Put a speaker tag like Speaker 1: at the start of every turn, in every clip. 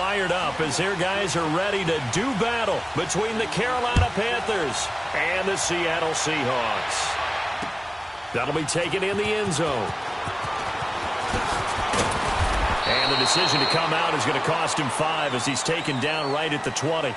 Speaker 1: fired up as their guys are ready to do battle between the Carolina Panthers and the Seattle Seahawks. That'll be taken in the end zone. And the decision to come out is going to cost him 5 as he's taken down right at the 20.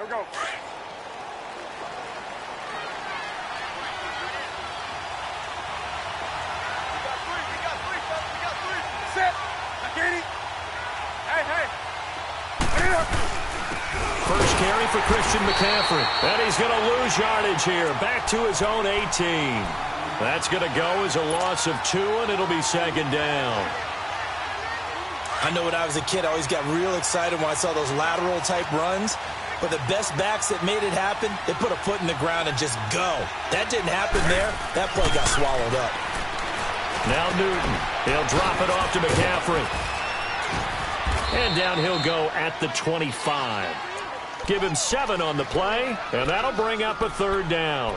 Speaker 2: Go.
Speaker 1: First carry for Christian McCaffrey. And he's going to lose yardage here. Back to his own 18. That's going to go as a loss of 2, and it'll be second down.
Speaker 3: I know when I was a kid, I always got real excited when I saw those lateral-type runs. But the best backs that made it happen, they put a foot in the ground and just go. That didn't happen there. That play got swallowed up.
Speaker 1: Now Newton. He'll drop it off to McCaffrey. And down he'll go at the 25. Give him 7 on the play, and that'll bring up a third down.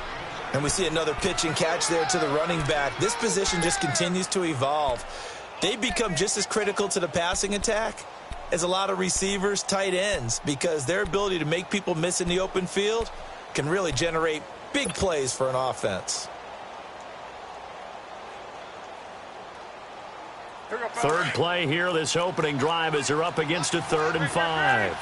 Speaker 3: And we see another pitch and catch there to the running back. This position just continues to evolve. They become just as critical to the passing attack as a lot of receivers, tight ends, because their ability to make people miss in the open field can really generate big plays for an offense.
Speaker 1: Third play here, this opening drive, as they're up against a 3rd and 5.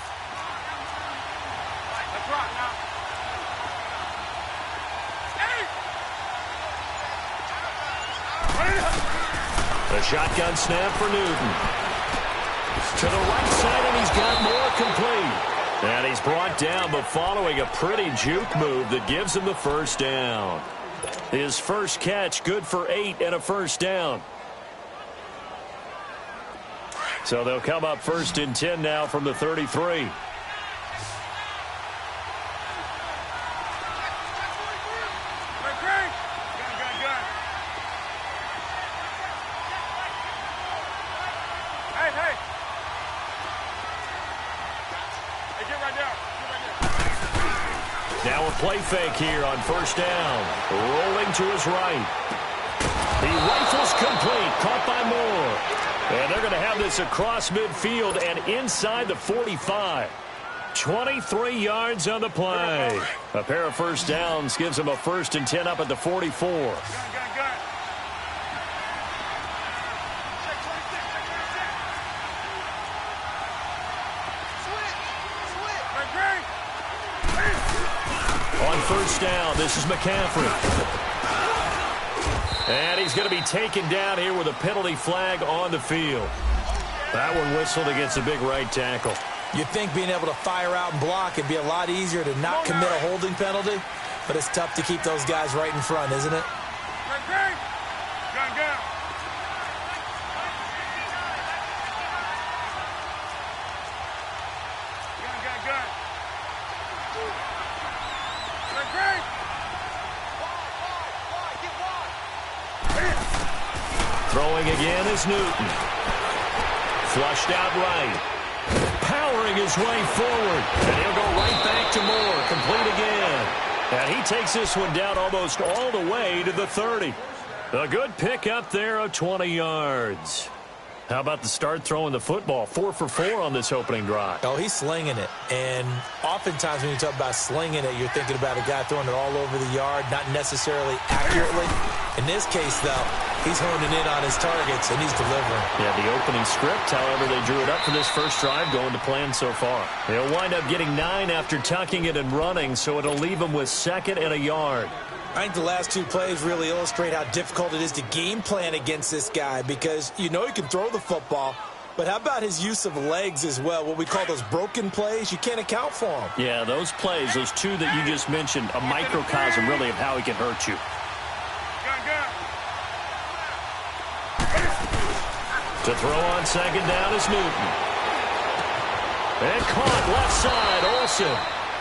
Speaker 1: The shotgun snap for Newton. To the right side, and he's got more complete. And he's brought down, but following a pretty juke move that gives him the first down. His first catch, good for 8 and a first down. So they'll come up 1st and 10 now from the 33. Now a play fake here on first down. Rolling to his right. He rifles complete. Caught by Moore. And they're going to have this across midfield and inside the 45. 23 yards on the play. A pair of first downs gives them a 1st and 10 up at the 44. On first down, this is McCaffrey. And he's going to be taken down here with a penalty flag on the field. That one whistled against a big right tackle.
Speaker 3: You'd think being able to fire out and block would be a lot easier to not commit a holding penalty, but it's tough to keep those guys right in front, isn't it?
Speaker 1: Throwing again is Newton. Flushed out right. Powering his way forward. And he'll go right back to Moore. Complete again. And he takes this one down almost all the way to the 30. A good pickup there of 20 yards. How about the start throwing the football? 4 for 4 on this opening drive.
Speaker 3: Oh, he's slinging it. And oftentimes when you talk about slinging it, you're thinking about a guy throwing it all over the yard, not necessarily accurately. In this case, though, he's honing in on his targets, and he's delivering.
Speaker 1: Yeah, the opening script, however, they drew it up for this first drive, going to plan so far. He'll wind up getting 9 after tucking it and running, so it'll leave him with 2nd and a yard.
Speaker 3: I think the last 2 plays really illustrate how difficult it is to game plan against this guy, because you know he can throw the football, but how about his use of legs as well? What we call those broken plays, you can't account for them.
Speaker 1: Yeah, those plays, those 2 that you just mentioned, a microcosm really of how he can hurt you. To throw on second down is Newton. And caught left side, Olsen.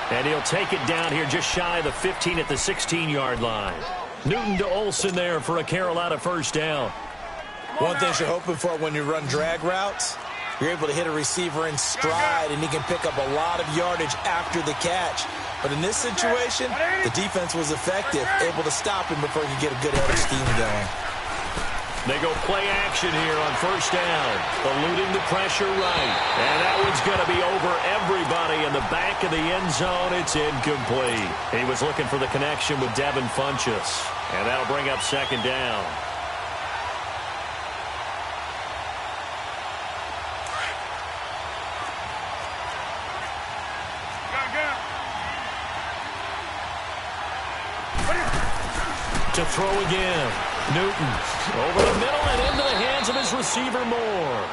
Speaker 1: And he'll take it down here just shy of the 15 at the 16-yard line. Newton to Olsen there for a Carolina first down.
Speaker 3: One thing you're hoping for when you run drag routes, you're able to hit a receiver in stride, and he can pick up a lot of yardage after the catch. But in this situation, the defense was effective, able to stop him before he could get a good head of steam going.
Speaker 1: They go play action here on first down, eluding the pressure right. And that one's going to be over everybody in the back of the end zone. It's incomplete. He was looking for the connection with Devin Funchess, and that'll bring up second down. To throw again. Newton over the middle and into the hands of his receiver Moore.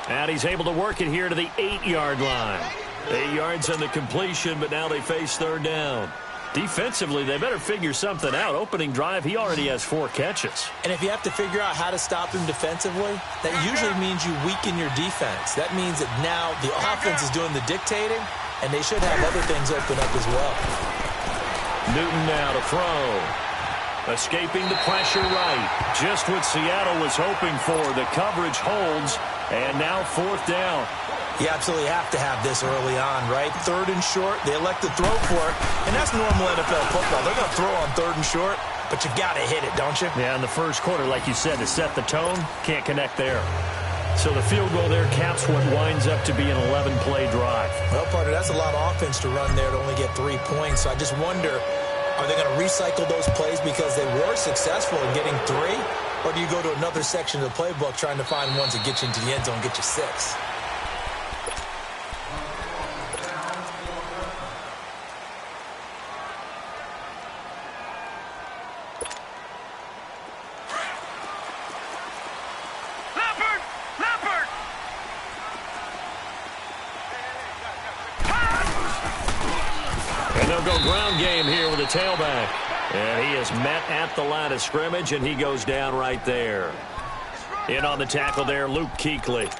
Speaker 1: And he's able to work it here to the 8-yard line. 8 yards on the completion, but now they face third down. Defensively, they better figure something out. Opening drive, he already has 4 catches.
Speaker 3: And if you have to figure out how to stop him defensively, that usually means you weaken your defense. That means that now the offense is doing the dictating, and they should have other things open up as well.
Speaker 1: Newton now to throw. Escaping the pressure right. Just what Seattle was hoping for. The coverage holds, and now fourth down.
Speaker 3: You absolutely have to have this early on, right? Third and short, they elect to throw for it, and that's normal NFL football. They're going to throw on third and short, but you've got to hit it, don't you?
Speaker 1: Yeah, in the first quarter, like you said, to set the tone, can't connect there. So the field goal there caps what winds up to be an 11-play drive.
Speaker 3: Well, partner, that's a lot of offense to run there to only get 3 points. So I just wonder, are they going to recycle those plays because they were successful in getting 3? Or do you go to another section of the playbook trying to find ones that get you into the end zone and get you 6?
Speaker 1: Ground game here with a tailback. And he is met at the line of scrimmage, and he goes down right there. In on the tackle there, Luke Kuechly.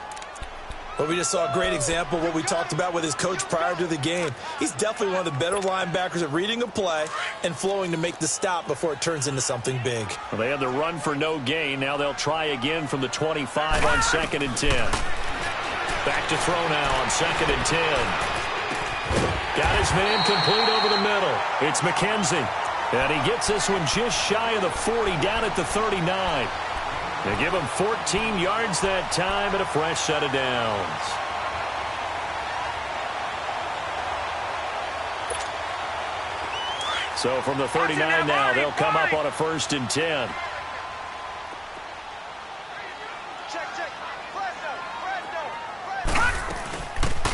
Speaker 3: Well, we just saw a great example of what we talked about with his coach prior to the game. He's definitely one of the better linebackers at reading a play and flowing to make the stop before it turns into something big.
Speaker 1: Well, they had the run for no gain. Now they'll try again from the 25 on 2nd and 10. Back to throw now on 2nd and 10. Got his man complete over the middle. It's McKenzie. And he gets this one just shy of the 40, down at the 39. They give him 14 yards that time and a fresh set of downs. So from the 39 now, they'll come up on a 1st and 10.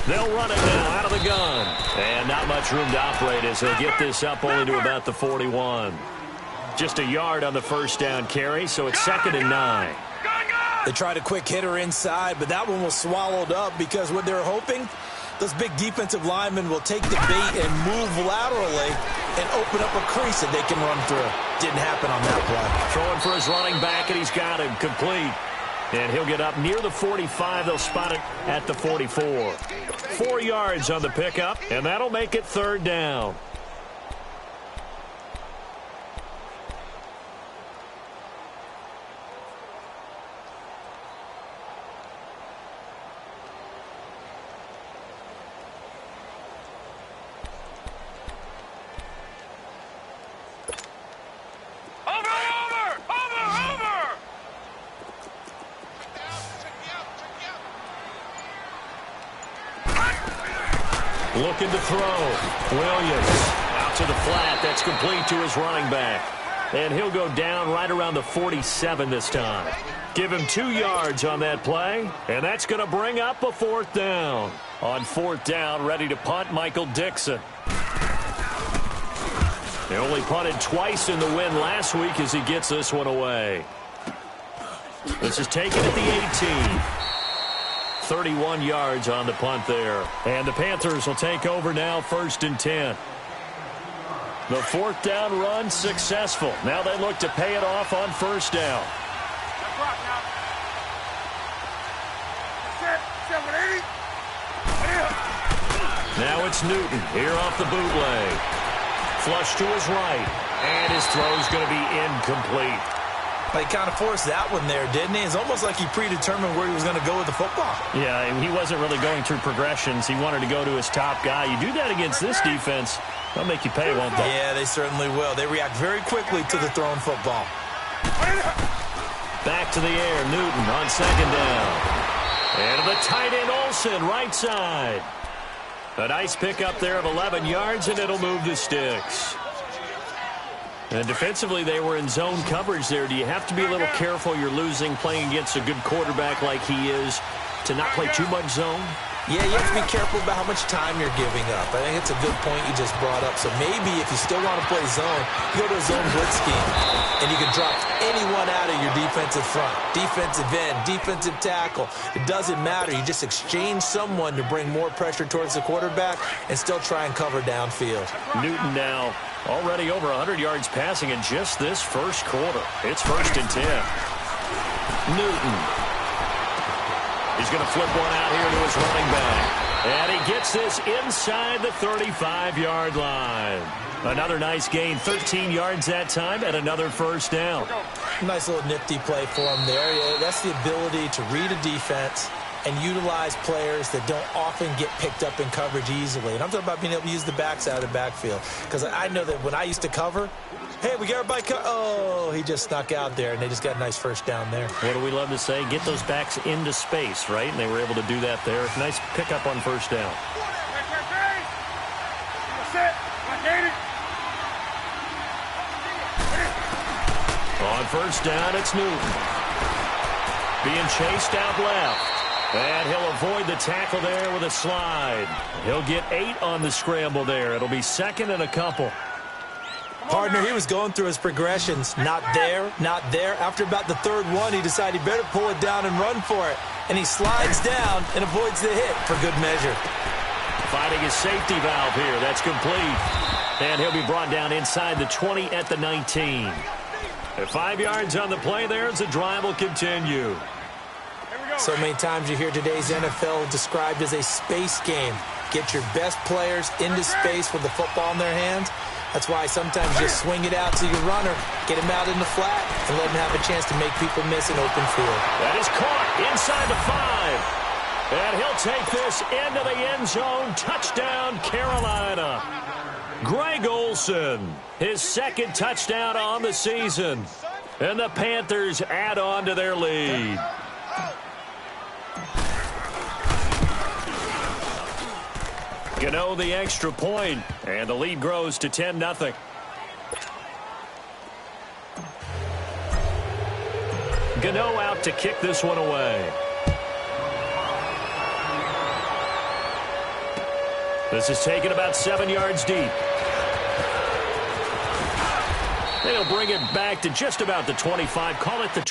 Speaker 1: They'll run it now out of the gun. And not much room to operate as they get this up only to about the 41. Just a yard on the first down carry, so it's 2nd and 9.
Speaker 3: They tried a quick hitter inside, but that one was swallowed up because what they're hoping, those big defensive linemen will take the bait and move laterally and open up a crease that they can run through. Didn't happen on that play.
Speaker 1: Throwing for his running back, and he's got him complete. And he'll get up near the 45. They'll spot it at the 44. 4 yards on the pickup, and that'll make it 3rd down. Looking to throw. Williams out to the flat. That's complete to his running back. And he'll go down right around the 47 this time. Give him 2 yards on that play. And that's going to bring up a 4th down. On 4th down, ready to punt, Michael Dixon. They only punted twice in the win last week as he gets this one away. This is taken at the 18. 31 yards on the punt there. And the Panthers will take over now, 1st and 10. The 4th down run successful. Now they look to pay it off on 1st down. Now it's Newton here off the bootleg. Flush to his right. And his throw is going to be incomplete.
Speaker 3: He kind of forced that one there, didn't he? It's almost like he predetermined where he was going to go with the football.
Speaker 1: Yeah, he wasn't really going through progressions. He wanted to go to his top guy. You do that against this defense, they'll make you pay, won't they?
Speaker 3: Yeah, they certainly will. They react very quickly to the thrown football.
Speaker 1: Back to the air, Newton on second down. And the tight end, Olsen, right side. A nice pickup there of 11 yards, and it'll move the sticks. And defensively, they were in zone coverage there. Do you have to be a little careful you're losing playing against a good quarterback like he is to not play too much zone?
Speaker 3: Yeah, you have to be careful about how much time you're giving up. I think it's a good point you just brought up. So maybe if you still want to play zone, you go to a zone blitz scheme, and you can drop anyone out of your defensive front. Defensive end, defensive tackle. It doesn't matter. You just exchange someone to bring more pressure towards the quarterback and still try and cover downfield.
Speaker 1: Newton now already over 100 yards passing in just this first quarter. It's 1st and 10. Newton. He's going to flip one out here to his running back. And he gets this inside the 35-yard line. Another nice gain, 13 yards that time, and another first down.
Speaker 3: Nice little nifty play for him there. Yeah, that's the ability to read a defense and utilize players that don't often get picked up in coverage easily. And I'm talking about being able to use the backs out of the backfield. Because I know that when I used to cover, hey, we got everybody oh, he just snuck out there, and they just got a nice first down there.
Speaker 1: What do we love to say? Get those backs into space, right? And they were able to do that there. Nice pickup on first down. On first down, it's Newton. Being chased out left. And he'll avoid the tackle there with a slide. He'll get 8 on the scramble there. It'll be 2nd and a couple.
Speaker 3: Partner, he was going through his progressions. Not there, not there. After about the 3rd one, he decided he better pull it down and run for it. And he slides down and avoids the hit for good measure.
Speaker 1: Finding his safety valve here. That's complete. And he'll be brought down inside the 20 at the 19. At 5 yards on the play there as the drive will continue.
Speaker 3: So many times you hear today's NFL described as a space game. Get your best players into space with the football in their hands. That's why sometimes you just swing it out to your runner, get him out in the flat, and let him have a chance to make people miss an open field.
Speaker 1: That is caught inside the 5. And he'll take this into the end zone. Touchdown, Carolina. Greg Olsen, his 2nd touchdown on the season. And the Panthers add on to their lead. Gano the extra point, and the lead grows to 10-0. Gano out to kick this one away. This is taken about 7 yards deep. They'll bring it back to just about the 25. Call it the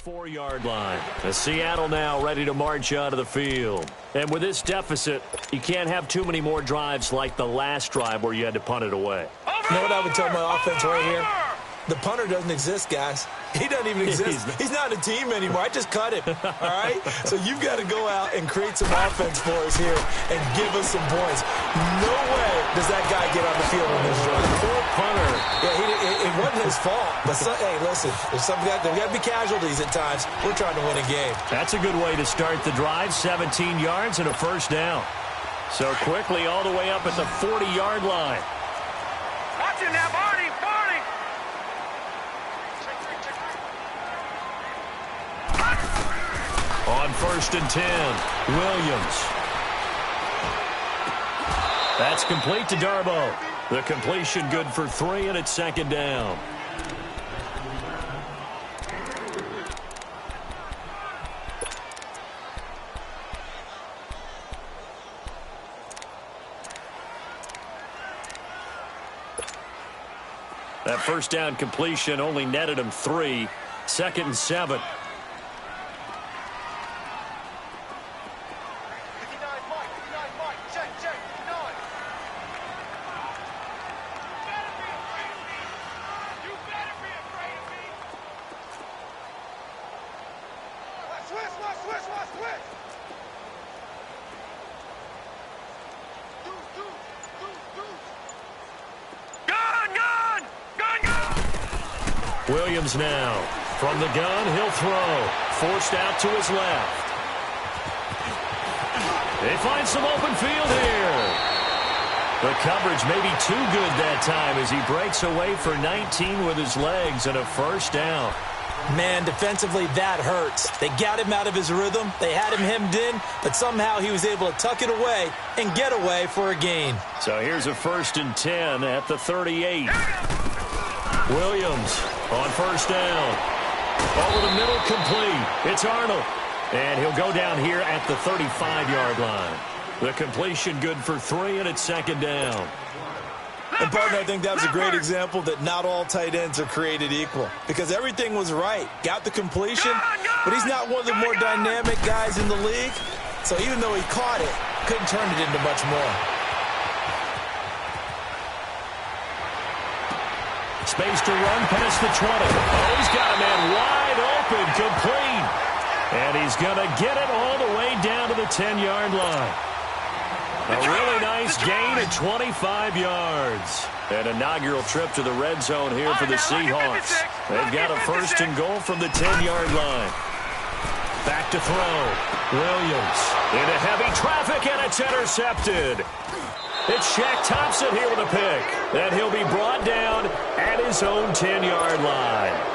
Speaker 1: 24-yard line. The Seattle now ready to march out of the field. And with this deficit, you can't have too many more drives like the last drive where you had to punt it away.
Speaker 3: You know what I would tell my offense right here? The punter doesn't exist, guys. He doesn't even exist. He's not a team anymore. I just cut him, all right? So you've got to go out and create some offense for us here and give us some points. No way does that guy get on the field on this drive.
Speaker 1: Poor punter.
Speaker 3: Yeah, it wasn't his fault. But, hey, listen, there's got to be casualties at times. We're trying to win a game.
Speaker 1: That's a good way to start the drive. 17 yards and a first down. So quickly all the way up at the 40-yard line.
Speaker 2: Watching that, Barney, Barney.
Speaker 1: On 1st and 10, Williams. That's complete to Darbo. The completion good for 3, and it's 2nd down. That first down completion only netted him 3. 2nd and 7. Williams now. From the gun, he'll throw. Forced out to his left. They find some open field here. The coverage may be too good that time as he breaks away for 19 with his legs and a first down.
Speaker 3: Man, defensively, that hurts. They got him out of his rhythm. They had him hemmed in, but somehow he was able to tuck it away and get away for a gain.
Speaker 1: So here's a 1st and 10 at the 38. Williams on first down. Over the middle, complete. It's Arnold. And he'll go down here at the 35-yard line. The completion good for 3, and it's 2nd down.
Speaker 3: And, partner, I think that was a great example that not all tight ends are created equal. Because everything was right. Got the completion, but he's not one of the more dynamic guys in the league. So even though he caught it, couldn't turn it into much more.
Speaker 1: Space to run past the 20. Oh, he's got a man wide open, complete. And he's going to get it all the way down to the 10-yard line. A really nice gain of 25 yards. An inaugural trip to the red zone here for the Seahawks. They've got a 1st and goal from the 10-yard line. Back to throw. Williams into heavy traffic, and it's intercepted. It's Shaq Thompson here with a pick. And he'll be brought down at his own 10-yard line.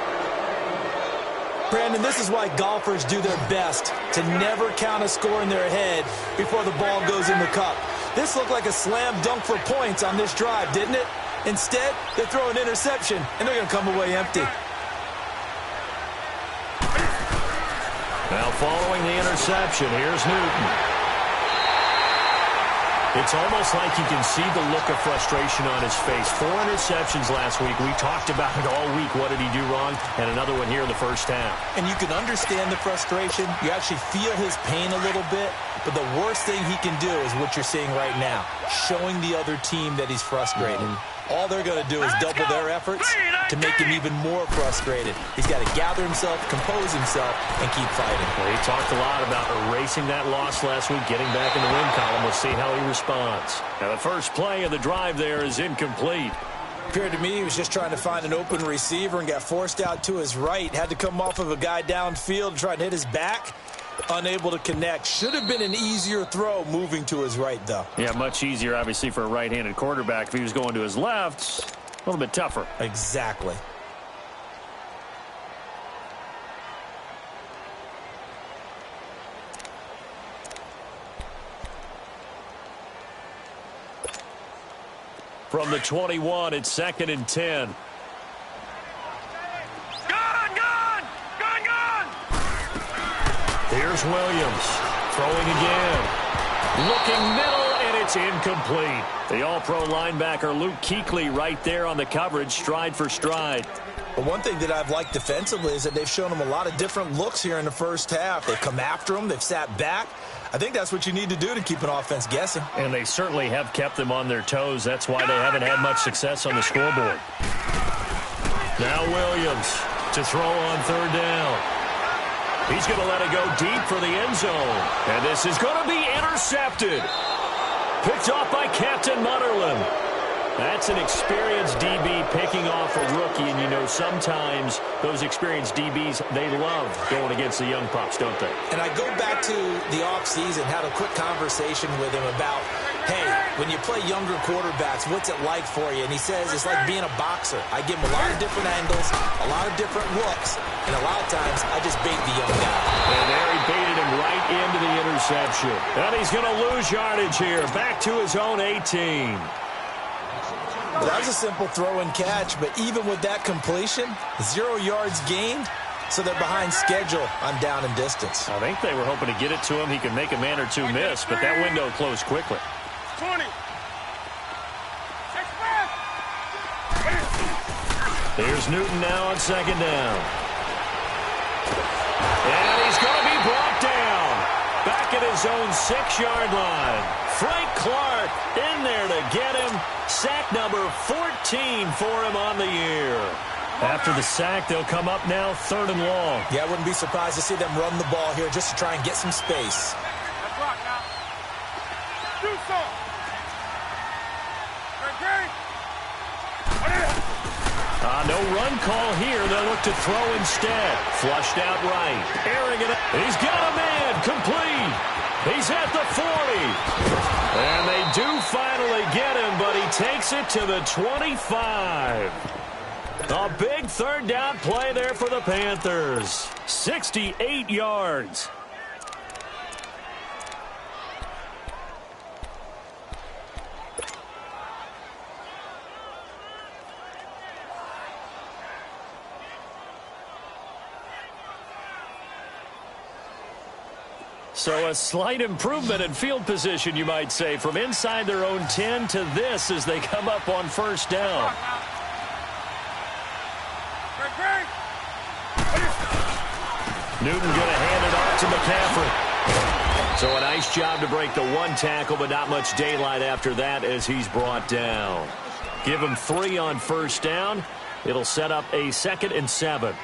Speaker 3: Brandon, this is why golfers do their best to never count a score in their head before the ball goes in the cup. This looked like a slam dunk for points on this drive, didn't it? Instead, they throw an interception, and they're going to come away empty.
Speaker 1: Now following the interception, here's Newton. It's almost like you can see the look of frustration on his face. 4 interceptions last week. We talked about it all week. What did he do wrong? And another one here in the first half.
Speaker 3: And you can understand the frustration. You actually feel his pain a little bit. But the worst thing he can do is what you're seeing right now, showing the other team that he's frustrated. All they're going to do is double their efforts to make him even more frustrated. He's got to gather himself, compose himself, and keep fighting.
Speaker 1: Well, he talked a lot about erasing that loss last week, getting back in the win column. We'll see how he responds. Now, the first play of the drive there is incomplete.
Speaker 3: Appeared to me he was just trying to find an open receiver and got forced out to his right. Had to come off of a guy downfield to try and hit his back. Unable to connect. Should have been an easier throw moving to his right, though.
Speaker 1: Yeah, much easier, obviously, for a right-handed quarterback. If he was going to his left, a little bit tougher.
Speaker 3: Exactly.
Speaker 1: From the 21, it's 2nd and 10. Here's Williams, throwing again. Looking middle, and it's incomplete. The all-pro linebacker Luke Kuechly right there on the coverage, stride for stride.
Speaker 3: But one thing that I've liked defensively is that they've shown him a lot of different looks here in the first half. They've come after him. They've sat back. I think that's what you need to do to keep an offense guessing.
Speaker 1: And they certainly have kept them on their toes. That's why they haven't had much success on the scoreboard. Now Williams to throw on 3rd down. He's going to let it go deep for the end zone. And this is going to be intercepted. Picked off by Captain Mutterland. That's an experienced DB picking off a rookie. And, you know, sometimes those experienced DBs, they love going against the young pups, don't they?
Speaker 3: And I go back to the offseason, had a quick conversation with him about, hey, when you play younger quarterbacks, what's it like for you? And he says it's like being a boxer. I give him a lot of different angles, a lot of different looks, and a lot of times I just bait the young guy.
Speaker 1: And there he baited him right into the interception. And he's going to lose yardage here, back to his own 18.
Speaker 3: Well, that was a simple throw and catch, but even with that completion, 0 yards gained, so they're behind schedule on down and distance.
Speaker 1: I think they were hoping to get it to him. He could make a man or two miss, but that window closed quickly.
Speaker 2: 20.
Speaker 1: Here's Newton now on 2nd down. And he's going to be brought down. Back at his own 6-yard line. Frank Clark in there to get him. Sack number 14 for him on the year. After the sack, they'll come up now 3rd and long.
Speaker 3: Yeah, I wouldn't be surprised to see them run the ball here just to try and get some space.
Speaker 2: Let's rock now. Do so. Okay.
Speaker 1: On No run call here. They'll look to throw instead. Flushed out right. Airing it. He's got a man. Complete. He's at the 40. And they do finally get him, but he takes it to the 25. A big third down play there for the Panthers. 68 yards. So a slight improvement in field position, you might say, from inside their own 10 to this as they come up on first down. Newton going to hand it off to McCaffrey. So a nice job to break the one tackle, but not much daylight after that as he's brought down. Give him 3 on first down. It'll set up a 2nd and 7.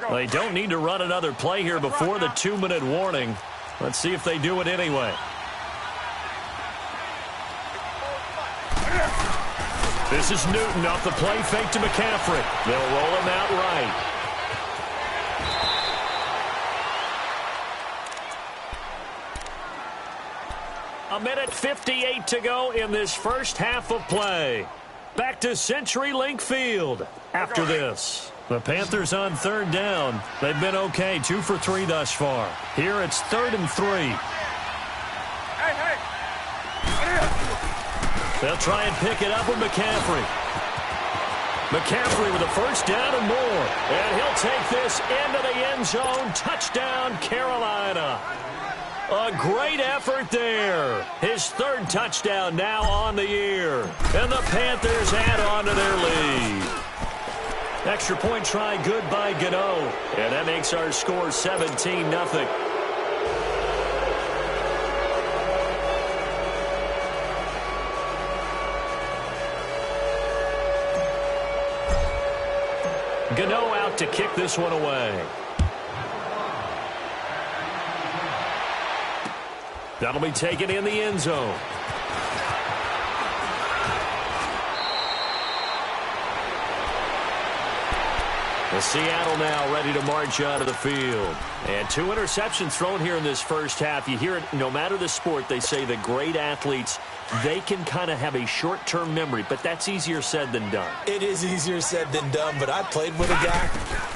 Speaker 1: They don't need to run another play here before the 2-minute warning. Let's see if they do it anyway. This is Newton off the play fake to McCaffrey. They'll roll him out right. A minute 58 to go in this first half of play. Back to CenturyLink Field after this. The Panthers on third down. They've been okay, 2 for 3 thus far. Here it's 3rd and 3. They'll try and pick it up with McCaffrey. McCaffrey with a first down and more. And he'll take this into the end zone. Touchdown, Carolina. A great effort there. His 3rd touchdown now on the year. And the Panthers add on to their lead. Extra point try good by Gano. And that makes our score 17-0. Gano out to kick this one away. That'll be taken in the end zone. The Seattle now ready to march out of the field. And 2 interceptions thrown here in this first half. You hear it no matter the sport. They say the great athletes, they can kind of have a short-term memory, but that's easier said than done.
Speaker 3: It is easier said than done, but I played with a guy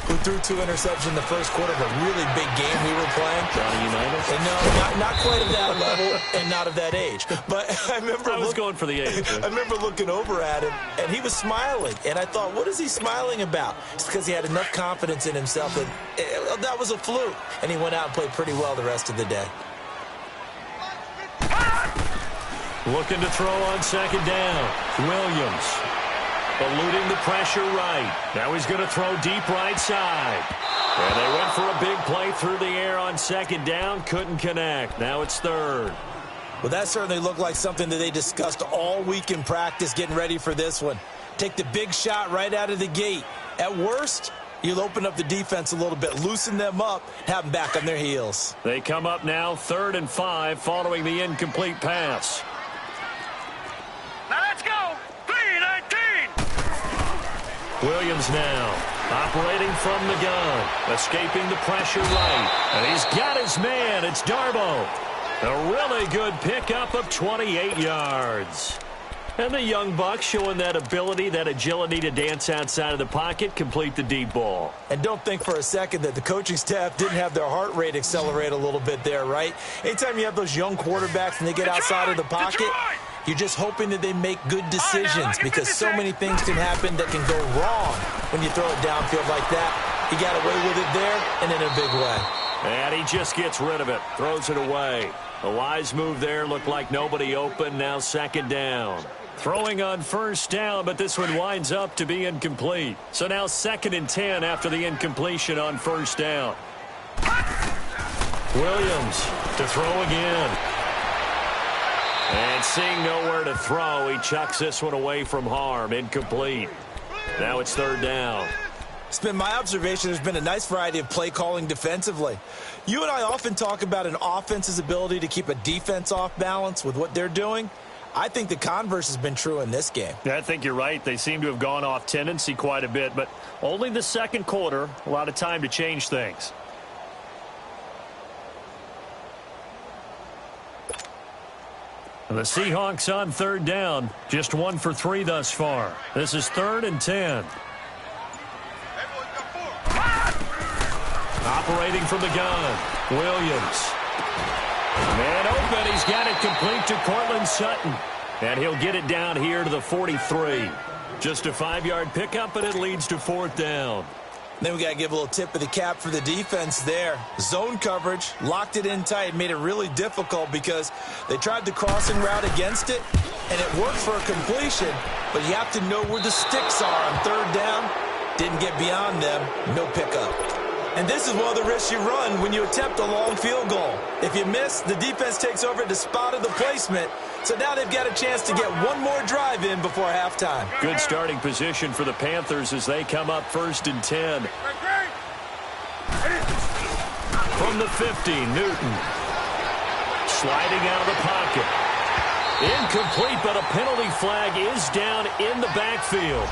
Speaker 3: who threw 2 interceptions in the first quarter of a really big game we were playing.
Speaker 1: Johnny Unitas?
Speaker 3: And no, not quite at that level and not of that age. But I was
Speaker 1: going for the age.
Speaker 3: I remember looking over at him, and he was smiling. And I thought, what is he smiling about? It's because he had enough confidence in himself that that was a fluke. And he went out and played pretty well the rest of the day.
Speaker 1: Looking to throw on second down. Williams eluding the pressure right. Now he's going to throw deep right side. And they went for a big play through the air on second down. Couldn't connect. Now it's 3rd.
Speaker 3: Well, that certainly looked like something that they discussed all week in practice getting ready for this one. Take the big shot right out of the gate. At worst, you'll open up the defense a little bit, loosen them up, have them back on their heels.
Speaker 1: They come up now 3rd and 5 following the incomplete pass.
Speaker 2: Now let's go. 3-19.
Speaker 1: Williams now operating from the gun, escaping the pressure right. And he's got his man. It's Darbo. A really good pickup of 28 yards. And the young buck showing that ability, that agility to dance outside of the pocket, complete the deep ball.
Speaker 3: And don't think for a second that the coaching staff didn't have their heart rate accelerate a little bit there, right? Anytime you have those young quarterbacks and they get outside of the pocket, you're just hoping that they make good decisions because so many things can happen that can go wrong when you throw it downfield like that. He got away with it there and in a big way.
Speaker 1: And he just gets rid of it, throws it away. A wise move there, looked like nobody open, now second down. Throwing on first down, but this one winds up to be incomplete. So now 2nd and 10 after the incompletion on first down. Williams to throw again. And seeing nowhere to throw, he chucks this one away from harm. Incomplete. Now it's 3rd down.
Speaker 3: It's been my observation there's been a nice variety of play calling defensively. You and I often talk about an offense's ability to keep a defense off balance with what they're doing. I think the converse has been true in this game.
Speaker 1: Yeah, I think you're right. They seem to have gone off tendency quite a bit, but only the second quarter, a lot of time to change things. The Seahawks on third down, just 1 for 3 thus far. This is 3rd and 10. Operating from the gun, Williams. Man open, he's got it complete to Cortland Sutton. And he'll get it down here to the 43. Just a 5-yard pickup, and it leads to 4th down.
Speaker 3: Then we got to give a little tip of the cap for the defense there. Zone coverage, locked it in tight, made it really difficult because they tried the crossing route against it, and it worked for a completion, but you have to know where the sticks are on 3rd down. Didn't get beyond them, no pickup. And this is one of the risks you run when you attempt a long field goal. If you miss, the defense takes over at the spot of the placement. So now they've got a chance to get one more drive in before halftime.
Speaker 1: Good starting position for the Panthers as they come up 1st and 10. From the 50, Newton. Sliding out of the pocket. Incomplete, but a penalty flag is down in the backfield.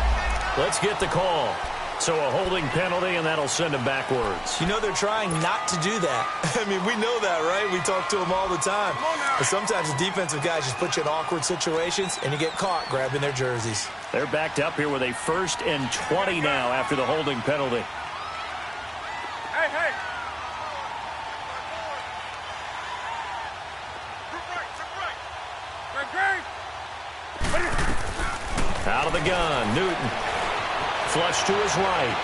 Speaker 1: Let's get the call. So a holding penalty, and that'll send him backwards.
Speaker 3: You know, they're trying not to do that. I mean, we know that, right? We talk to them all the time. But sometimes the defensive guys just put you in awkward situations, and you get caught grabbing their jerseys.
Speaker 1: They're backed up here with a 1st and 20 now after the holding penalty.
Speaker 2: Hey!
Speaker 1: Out of the gun, Newton. Flush to his right.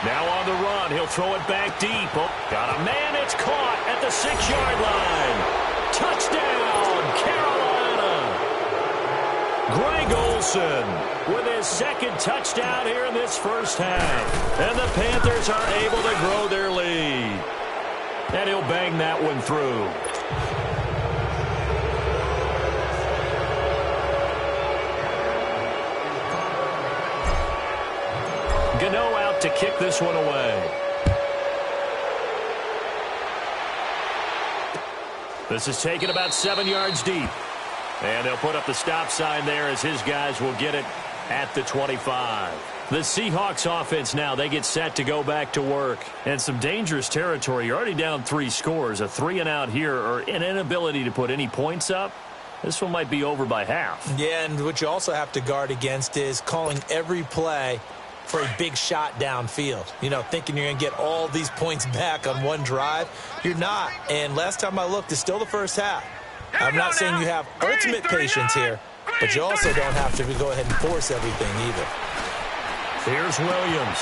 Speaker 1: Now on the run. He'll throw it back deep. Oh, got a man. It's caught at the 6-yard line. Touchdown, Carolina. Greg Olsen with his 2nd touchdown here in this first half. And the Panthers are able to grow their lead. And he'll bang that one through. Gano out to kick this one away. This is taken about 7 yards deep. And they'll put up the stop sign there as his guys will get it at the 25. The Seahawks offense now, they get set to go back to work. And some dangerous territory. You're already down 3 scores. A 3-and-out here or an inability to put any points up. This one might be over by half.
Speaker 3: Yeah, and what you also have to guard against is calling every play for a big shot downfield. You know, thinking you're going to get all these points back on one drive. You're not. And last time I looked, it's still the first half. I'm not saying you have ultimate patience here, but you also don't have to go ahead and force everything either.
Speaker 1: Here's Williams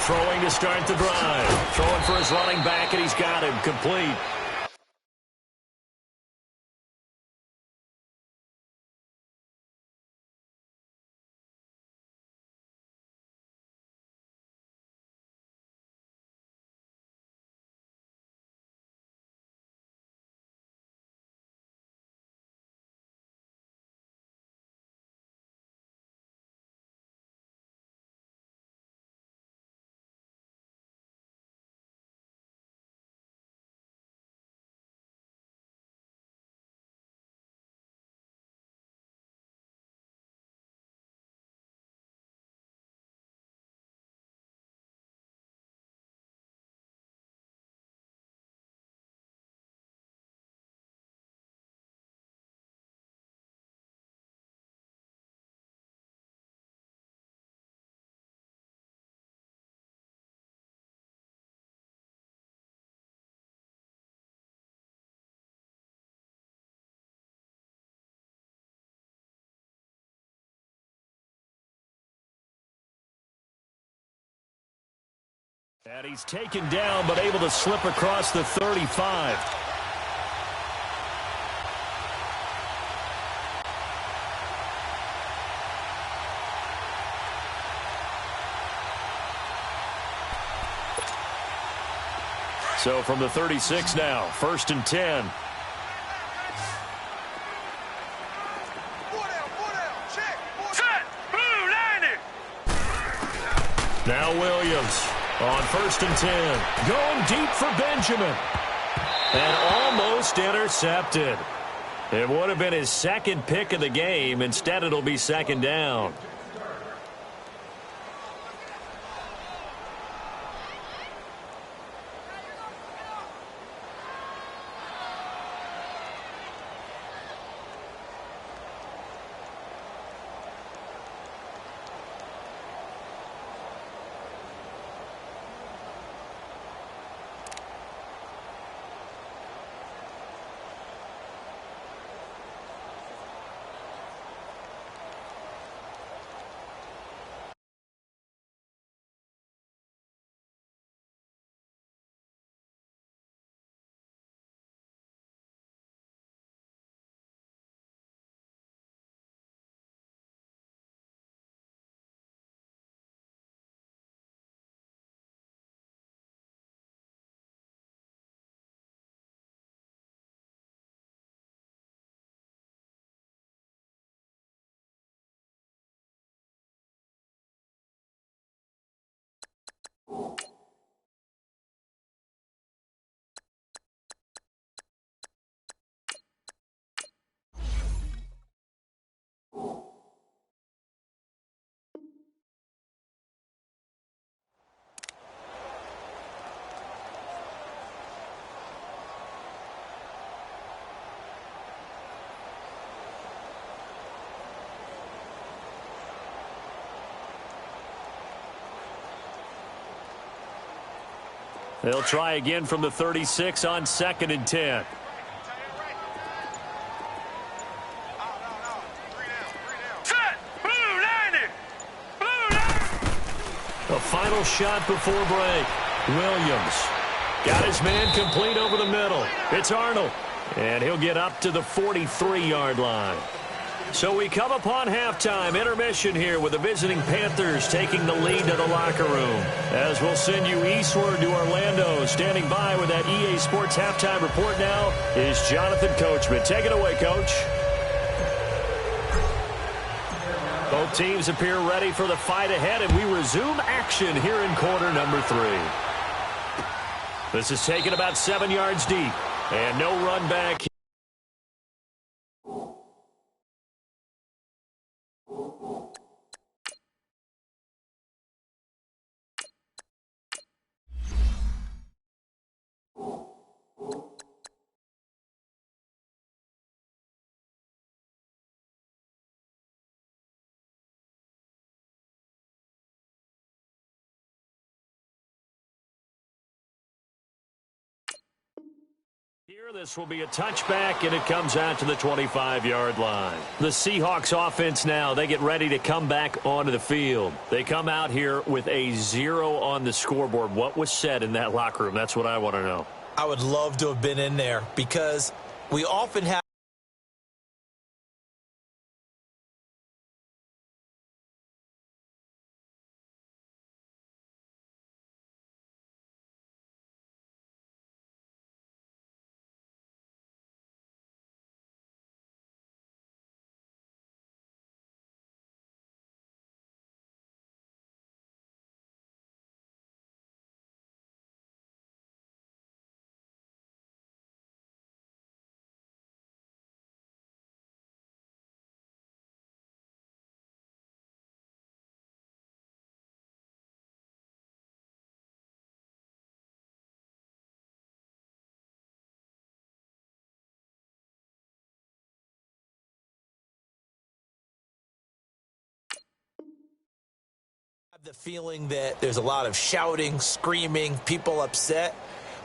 Speaker 1: throwing to start the drive. Throwing for his running back, and he's got him complete. And he's taken down, but able to slip across the 35. So from the 36 now, 1st and 10. Now Williams On 1st and 10. Going deep for Benjamin. And almost intercepted. It would have been his second pick of the game. Instead, it'll be 2nd down. They'll try again from the 36 on 2nd and 10.
Speaker 2: Set! Blue 90! Blue 90!
Speaker 1: The final shot before break. Williams got his man complete over the middle. It's Arnold. And he'll get up to the 43-yard line. So we come upon halftime intermission here with the visiting Panthers taking the lead to the locker room. As we'll send you eastward to Orlando. Standing by with that EA Sports halftime report now is Jonathan Coachman. Take it away, Coach. Both teams appear ready for the fight ahead, and we resume action here in quarter number 3. This is taken about 7 yards deep, and no run back. Here, this will be a touchback, and it comes out to the 25-yard line. The Seahawks offense now, they get ready to come back onto the field. They come out here with a 0 on the scoreboard. What was said in that locker room? That's what I want to know.
Speaker 3: I would love to have been in there because we often have the feeling that there's a lot of shouting, screaming, people upset.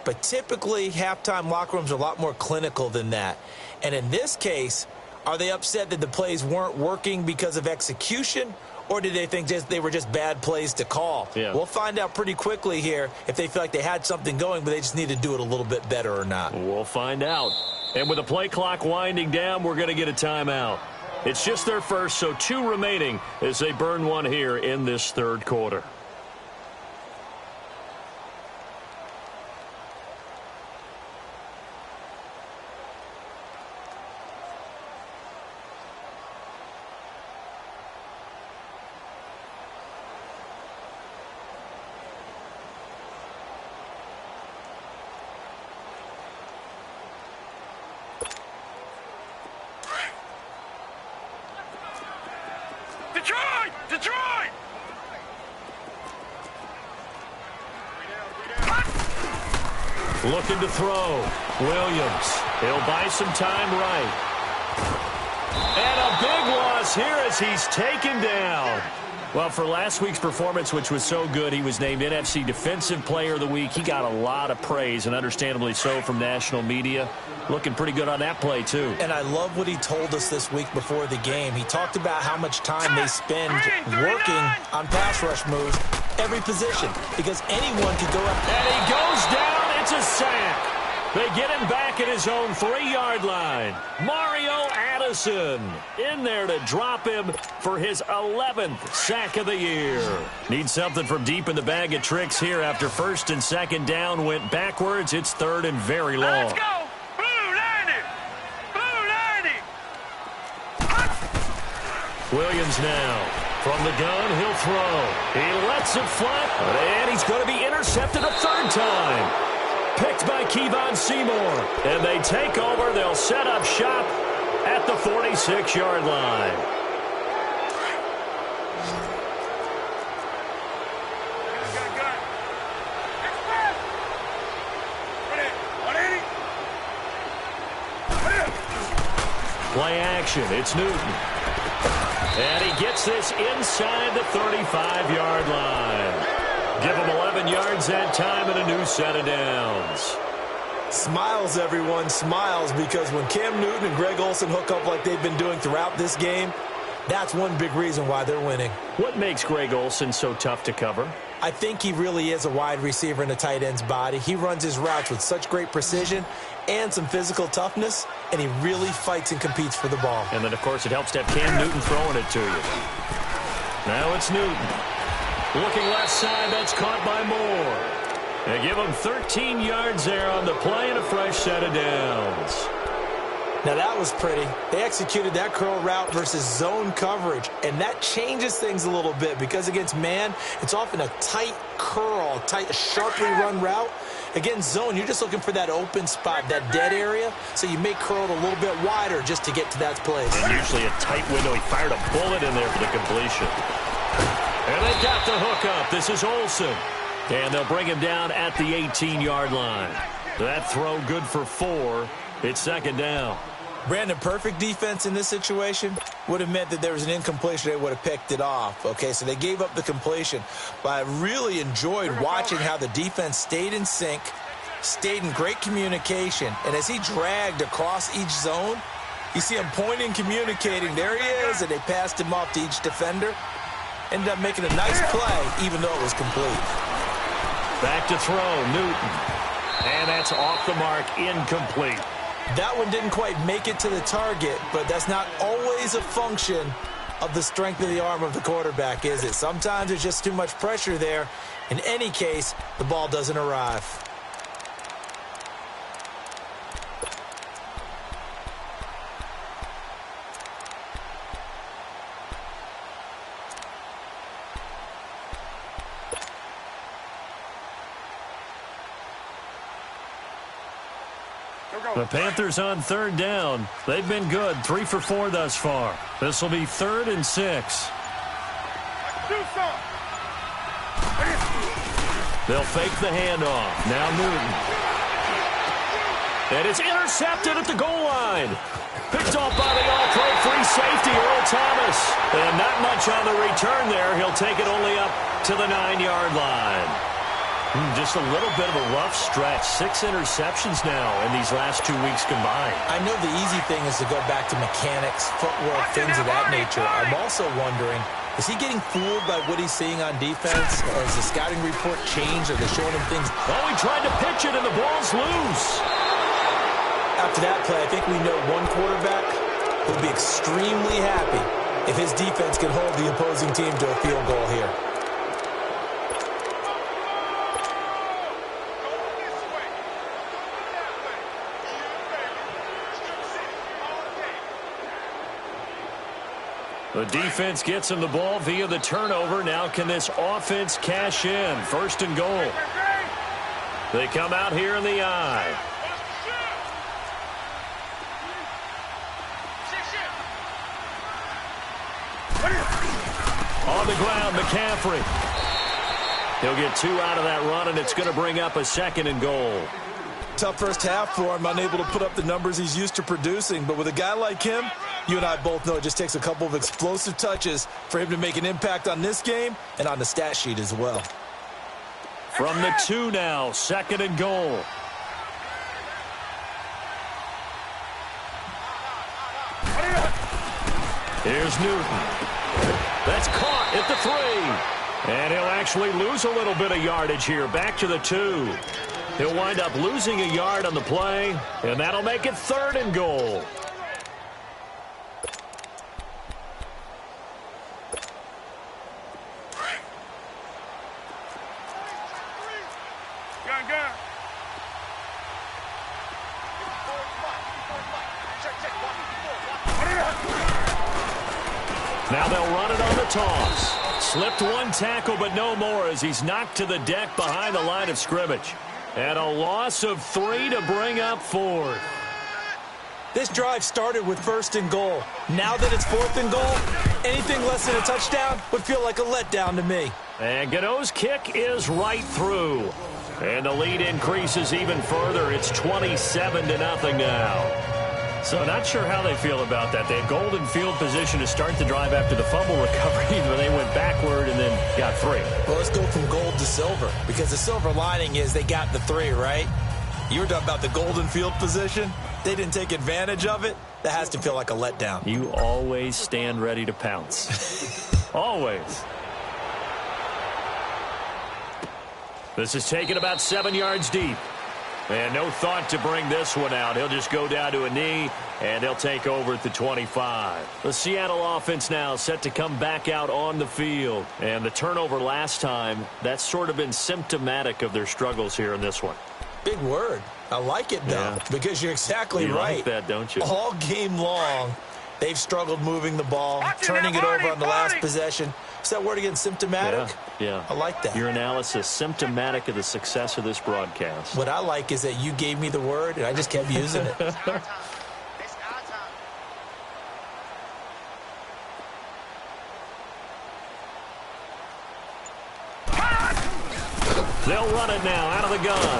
Speaker 3: But typically, halftime locker rooms are a lot more clinical than that. And in this case, are they upset that the plays weren't working because of execution, or did they think they were just bad plays to call?
Speaker 1: Yeah.
Speaker 3: We'll find out pretty quickly here if they feel like they had something going, but they just need to do it a little bit better or not.
Speaker 1: We'll find out. And with the play clock winding down, we're going to get a timeout. It's just their first, so 2 remaining as they burn one here in this third quarter. Looking to throw. Williams. He'll buy some time right. And a big loss here as he's taken down. Well, for last week's performance, which was so good, he was named NFC Defensive Player of the Week. He got a lot of praise, and understandably so, from national media. Looking pretty good on that play, too.
Speaker 3: And I love what he told us this week before the game. He talked about how much time they spend working on pass rush moves, every position, because anyone could go up.
Speaker 1: And he goes down. It's a sack. They get him back at his own 3-yard line. Mario Addison in there to drop him for his 11th sack of the year. Needs something from deep in the bag of tricks here after first and second down went backwards. It's third and very long.
Speaker 2: Let's go. Blue 90. Blue 90.
Speaker 1: Williams now. From the gun, he'll throw. He lets it fly, and he's going to be intercepted a third time. Picked by Kevon Seymour. And they take over. They'll set up shop at the 46-yard line. Play action. It's Newton. And he gets this inside the 35-yard line. Give him 11 yards that time and a new set of downs.
Speaker 3: Smiles, everyone, smiles, because when Cam Newton and Greg Olsen hook up like they've been doing throughout this game, that's one big reason why they're winning.
Speaker 1: What makes Greg Olsen so tough to cover?
Speaker 3: I think he really is a wide receiver in a tight end's body. He runs his routes with such great precision and some physical toughness, and he really fights and competes for the ball.
Speaker 1: And then, of course, it helps to have Cam Newton throwing it to you. Now it's Newton. Looking left side, that's caught by Moore. They give him 13 yards there on the play and a fresh set of downs.
Speaker 3: Now that was pretty. They executed that curl route versus zone coverage, and that changes things a little bit because against man, it's often a tight curl, tight, sharply run route. Against zone, you're just looking for that open spot, that dead area, so you may curl it a little bit wider just to get to that place.
Speaker 1: And usually a tight window. He fired a bullet in there for the completion. And they've got the hook up. This is Olsen. And they'll bring him down at the 18-yard line. That throw good for 4. It's second down.
Speaker 3: Brandon, perfect defense in this situation would have meant that there was an incompletion. They would have picked it off. Okay, so they gave up the completion. But I really enjoyed watching how the defense stayed in sync, stayed in great communication. And as he dragged across each zone, you see him pointing, communicating. There he is, and they passed him off to each defender. Ended up making a nice play, even though it was complete.
Speaker 1: Back to throw, Newton. And that's off the mark, incomplete.
Speaker 3: That one didn't quite make it to the target, but that's not always a function of the strength of the arm of the quarterback, is it? Sometimes there's just too much pressure there. In any case, the ball doesn't arrive.
Speaker 1: The Panthers on third down. They've been good, 3 for 4 thus far. This will be 3rd and 6. They'll fake the handoff. Now Newton. And it's intercepted at the goal line. Picked off by the all-pro free safety, Earl Thomas. And not much on the return there. He'll take it only up to the 9-yard line. Just a little bit of a rough stretch. 6 interceptions now in these last 2 weeks combined.
Speaker 3: I know the easy thing is to go back to mechanics, footwork, things of that nature. I'm also wondering, is he getting fooled by what he's seeing on defense? Or has the scouting report changed? Are they showing him things?
Speaker 1: Oh, he tried to pitch it and the ball's loose.
Speaker 3: After that play, I think we know one quarterback who'll be extremely happy if his defense can hold the opposing team to a field goal here.
Speaker 1: The defense gets him the ball via the turnover. Now can this offense cash in? 1st and goal. They come out here in the eye. On the ground, McCaffrey. He'll get 2 out of that run, and it's going to bring up a 2nd and goal.
Speaker 3: tough first half for him, unable to put up the numbers he's used to producing. But with a guy like him, you and I both know it just takes a couple of explosive touches for him to make an impact on this game and on the stat sheet as well.
Speaker 1: From the 2 now, 2nd and goal. Here's Newton. That's caught at the 3. And he'll actually lose a little bit of yardage here. Back to the 2. He'll wind up losing a yard on the play, and that'll make it 3rd and goal. Now they'll run it on the toss. Slipped one tackle, but no more as he's knocked to the deck behind the line of scrimmage. And a loss of 3 to bring up 4th.
Speaker 3: This drive started with 1st and goal. Now that it's 4th and goal, anything less than a touchdown would feel like a letdown to me.
Speaker 1: And Gano's kick is right through. And the lead increases even further. It's 27-0 now. So not sure how they feel about that. They had golden field position to start the drive after the fumble recovery, but they went backward and then got 3.
Speaker 3: Well, let's go from gold to silver, because the silver lining is they got the 3, right? You were talking about the golden field position. They didn't take advantage of it. That has to feel like a letdown.
Speaker 1: You always stand ready to pounce. Always. This is taken about 7 yards deep. And no thought to bring this one out. He'll just go down to a knee, and they'll take over at the 25. The Seattle offense now set to come back out on the field. And the turnover last time, that's sort of been symptomatic of their struggles here in this one.
Speaker 3: Big word. I like it, though, because you're exactly right.
Speaker 1: You like that, don't you?
Speaker 3: All game long, they've struggled moving the ball, turning it over on the last possession. Is that word again, symptomatic?
Speaker 1: Yeah.
Speaker 3: I like that.
Speaker 1: Your analysis, symptomatic of the success of this broadcast.
Speaker 3: What I like is that you gave me the word, and I just kept using it.
Speaker 1: They'll run it now out of the gun.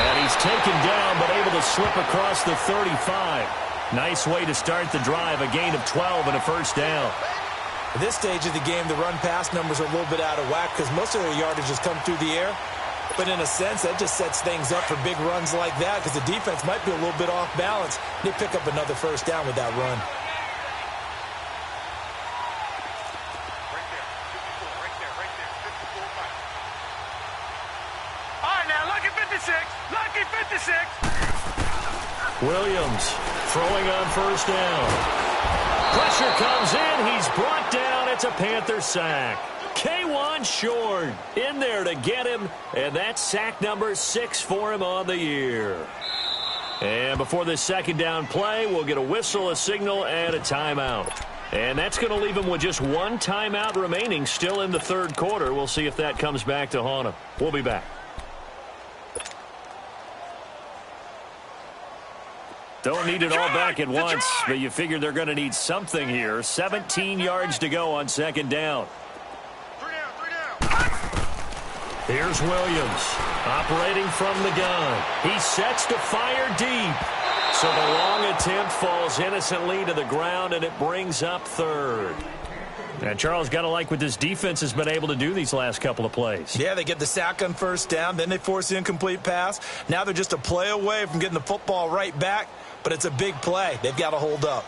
Speaker 1: And he's taken down, but able to slip across the 35. Nice way to start the drive, a gain of 12 and a first down.
Speaker 3: At this stage of the game, the run-pass numbers are a little bit out of whack because most of their yardage has come through the air. But in a sense, that just sets things up for big runs like that because the defense might be a little bit off balance. They pick up another first down with that run.
Speaker 2: All right, now, lucky 56. Lucky 56.
Speaker 1: Williams throwing on first down. Pressure comes in. He's brought down. It's a Panther sack. K1 short in there to get him, and that's sack number 6 for him on the year. And before this second down play, we'll get a whistle, a signal, and a timeout. And that's going to leave him with just one timeout remaining still in the third quarter. We'll see if that comes back to haunt him. We'll be back. Don't need it all back at once, but you figure they're going to need something here. 17 yards to go on second down. Here's Williams operating from the gun. He sets to fire deep. So the long attempt falls innocently to the ground, and it brings up third. And Charles, got to like what this defense has been able to do these last couple of plays.
Speaker 3: Yeah, they get the sack on first down, then they force the incomplete pass. Now they're just a play away from getting the football right back, but it's a big play. They've got to hold up.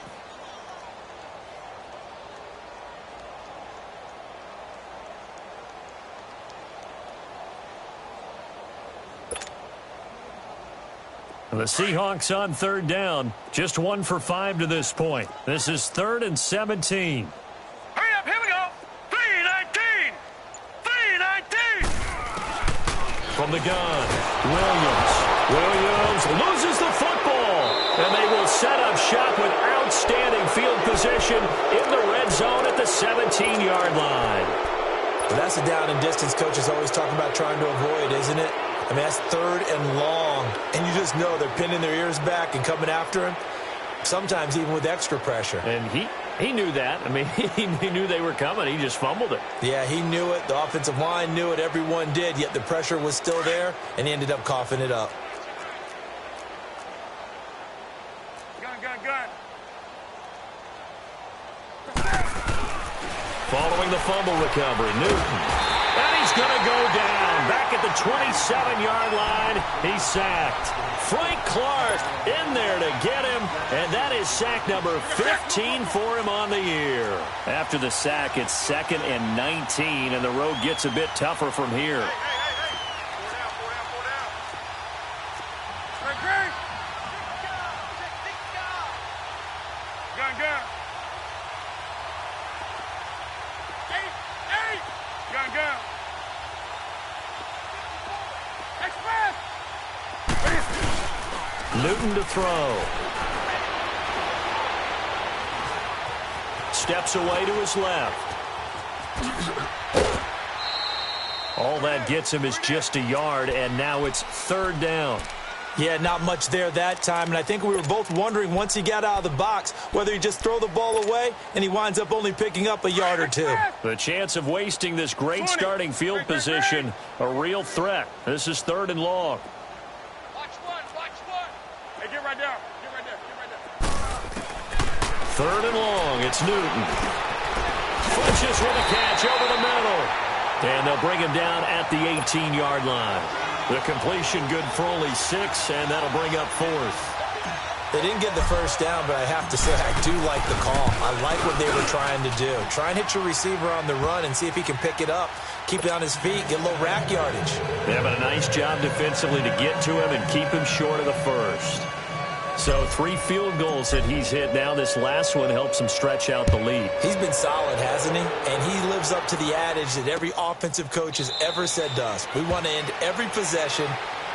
Speaker 1: The Seahawks on third down, just 1 for 5 to this point. This is 3rd and 17.
Speaker 2: Hurry up, here we go. 3-19. 3-19.
Speaker 1: From the gun, Williams loses the football. And they will set up shop with outstanding field position in the red zone at the 17-yard line.
Speaker 3: Well, that's the down and distance coaches always talk about trying to avoid, isn't it? I mean, that's 3rd and long. And you just know they're pinning their ears back and coming after him, sometimes even with extra pressure.
Speaker 1: And he knew that. I mean, he knew they were coming. He just fumbled it.
Speaker 3: Yeah, he knew it. The offensive line knew it. Everyone did, yet the pressure was still there, and he ended up coughing it up.
Speaker 2: gun.
Speaker 1: Following the fumble recovery, Newton. And he's going to go down. Back at the 27-yard line, he's sacked. Frank Clark in there to get him, and that is sack number 15 for him on the year. After the sack, it's 2nd and 19, and the road gets a bit tougher from here. Newton to throw. Steps away to his left. All that gets him is just a yard, and now it's 3rd down.
Speaker 3: Yeah, not much there that time, and I think we were both wondering once he got out of the box whether he just throw the ball away and he winds up only picking up a yard or two.
Speaker 1: The chance of wasting this great starting field position, a real threat. This is 3rd and long.
Speaker 2: Get right there.
Speaker 1: 3rd and long. It's Newton. Fletches with a catch over the middle. And they'll bring him down at the 18-yard line. The completion good for only 6, and that'll bring up 4th.
Speaker 3: They didn't get the first down, but I have to say I do like the call. I like what they were trying to do. Try and hit your receiver on the run and see if he can pick it up, keep it on his feet, get a little rack yardage.
Speaker 1: Yeah, but a nice job defensively to get to him and keep him short of the first. So 3 field goals that he's hit now. This last one helps him stretch out the lead.
Speaker 3: He's been solid, hasn't he? And he lives up to the adage that every offensive coach has ever said to us. We want to end every possession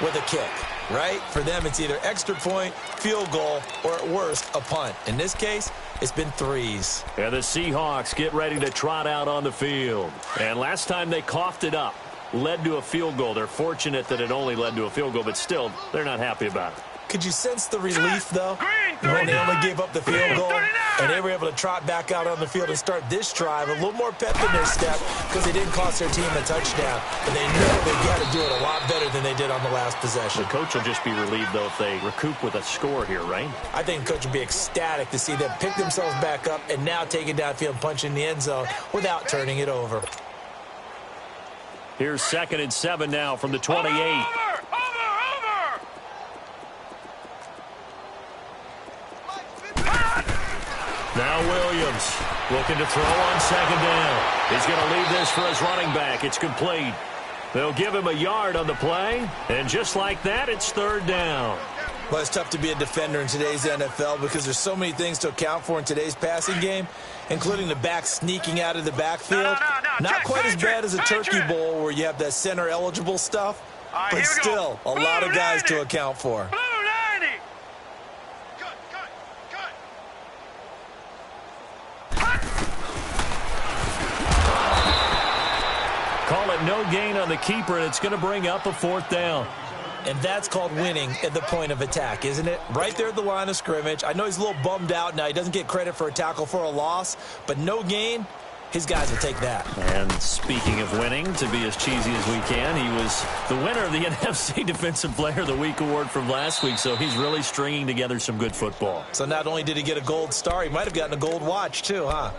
Speaker 3: with a kick, right? For them, it's either extra point, field goal, or at worst, a punt. In this case, it's been 3s.
Speaker 1: And the Seahawks get ready to trot out on the field. And last time they coughed it up, led to a field goal. They're fortunate that it only led to a field goal, but still, they're not happy about it.
Speaker 3: Could you sense the relief, though, when they only gave up the field goal and they were able to trot back out on the field and start this drive a little more pep in their step because they didn't cost their team a touchdown, but they know they've got to do it a lot better than they did on the last possession.
Speaker 1: The coach will just be relieved, though, if they recoup with a score here, right?
Speaker 3: I think the coach will be ecstatic to see them pick themselves back up and now take it downfield and punch in the end zone without turning it over.
Speaker 1: Here's 2nd and 7 now from the 28.
Speaker 2: Over!
Speaker 1: Now Williams looking to throw on 2nd down. He's going to leave this for his running back. It's complete. They'll give him a yard on the play. And just like that, it's 3rd down.
Speaker 3: Well, it's tough to be a defender in today's NFL because there's so many things to account for in today's passing game, including the back sneaking out of the backfield.
Speaker 2: No.
Speaker 3: Not quite as bad as a Turkey Bowl where you have that center-eligible stuff, but still a lot of guys to account for.
Speaker 1: Call it no gain on the keeper, and it's going to bring up a 4th down.
Speaker 3: And that's called winning at the point of attack, isn't it? Right there at the line of scrimmage. I know he's a little bummed out now. He doesn't get credit for a tackle for a loss, but no gain, his guys will take that.
Speaker 1: And speaking of winning, to be as cheesy as we can, he was the winner of the NFC Defensive Player of the Week award from last week, so he's really stringing together some good football.
Speaker 3: So not only did he get a gold star, he might have gotten a gold watch too, huh?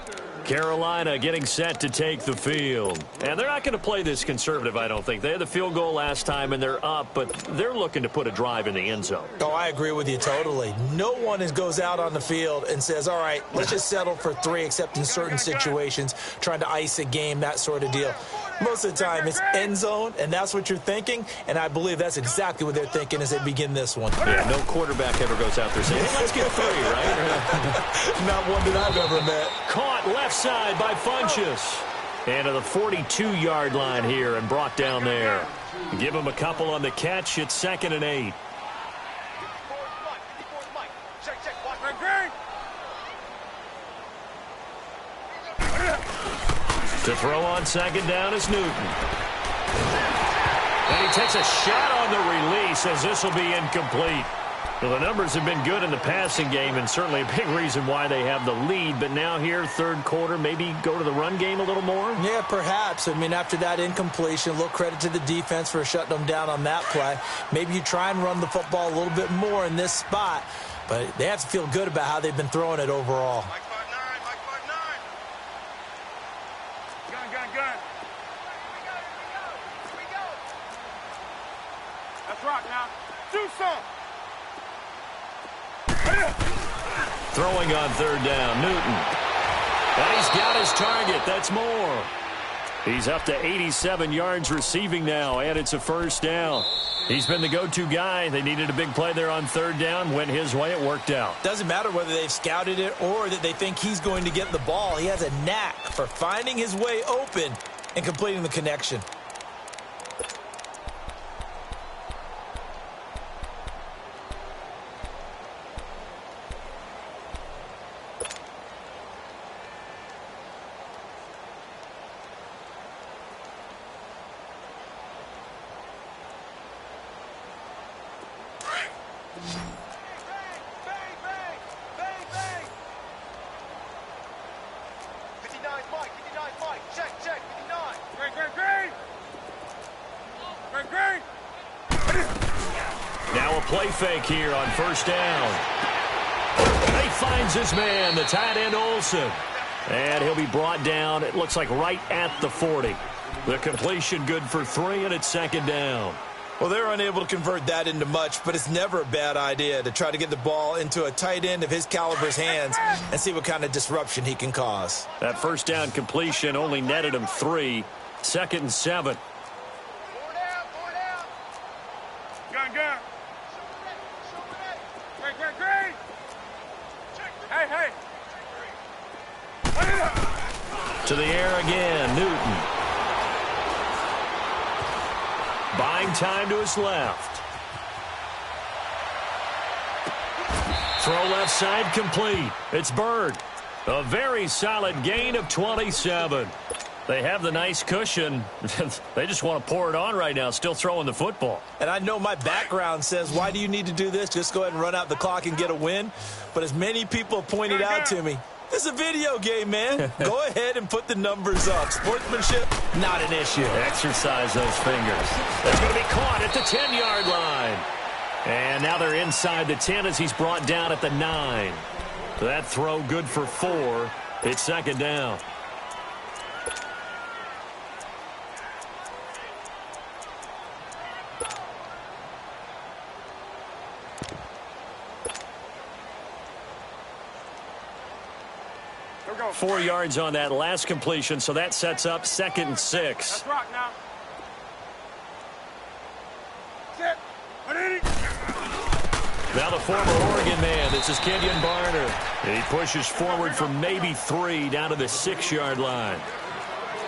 Speaker 1: Carolina getting set to take the field. And they're not going to play this conservative, I don't think. They had the field goal last time, and they're up, but they're looking to put a drive in the end zone.
Speaker 3: Oh, I agree with you totally. No one goes out on the field and says, all right, let's just settle for 3, except in certain situations, trying to ice a game, that sort of deal. Most of the time, it's end zone, and that's what you're thinking, and I believe that's exactly what they're thinking as they begin this one.
Speaker 1: Yeah, no quarterback ever goes out there saying, hey, let's get 3, right?
Speaker 3: Not one that I've ever met.
Speaker 1: Caught left side by Funchess. And to the 42-yard line here and brought down there. Give him a couple on the catch. It's 2nd and 8. To throw on 2nd down is Newton. And he takes a shot on the release as this will be incomplete. Well, the numbers have been good in the passing game and certainly a big reason why they have the lead. But now here, 3rd quarter, maybe go to the run game a little more?
Speaker 3: Yeah, perhaps. I mean, after that incompletion, a little credit to the defense for shutting them down on that play. Maybe you try and run the football a little bit more in this spot. but they have to feel good about how they've been throwing it overall.
Speaker 2: Mike 5-9, Mike 5-9. Gun. Here we go. Let's rock now. Do some.
Speaker 1: Throwing on third down, Newton. And he's got his target. That's Moore. He's up to 87 yards receiving now, and it's a first down. He's been the go-to guy. They needed a big play there on third down. Went his way. It worked out.
Speaker 3: Doesn't matter whether they've scouted it or that they think he's going to get the ball. He has a knack for finding his way open and completing the connection.
Speaker 1: Now a play fake here on first down. He finds his man, the tight end Olsen. And he'll be brought down, it looks like right at the 40. The completion good for 3, and it's second down.
Speaker 3: Well, they're unable to convert that into much, but it's never a bad idea to try to get the ball into a tight end of his caliber's hands and see what kind of disruption he can cause.
Speaker 1: That first down completion only netted him 3. Second and 7.
Speaker 2: Gun. Great. Hey.
Speaker 1: To the air again, Newton. Buying time to his left. Throw left side complete. It's Bird. A very solid gain of 27. They have the nice cushion. They just want to pour it on right now, still throwing the football.
Speaker 3: And I know my background says, why do you need to do this? Just go ahead and run out the clock and get a win. But as many people pointed out to me, this is a video game, man. Go ahead and put the numbers up. Sportsmanship, not an issue.
Speaker 1: Exercise those fingers. That's going to be caught at the 10-yard line. And now they're inside the 10 as he's brought down at the 9. That throw good for 4. It's second down.
Speaker 2: Here we go.
Speaker 1: 4 yards on that last completion, so that sets up second and 6.
Speaker 2: Let's rock now. Sit.
Speaker 1: Now the former Oregon man, this is Kenyon Barner. And he pushes forward for maybe 3 down to the 6-yard line.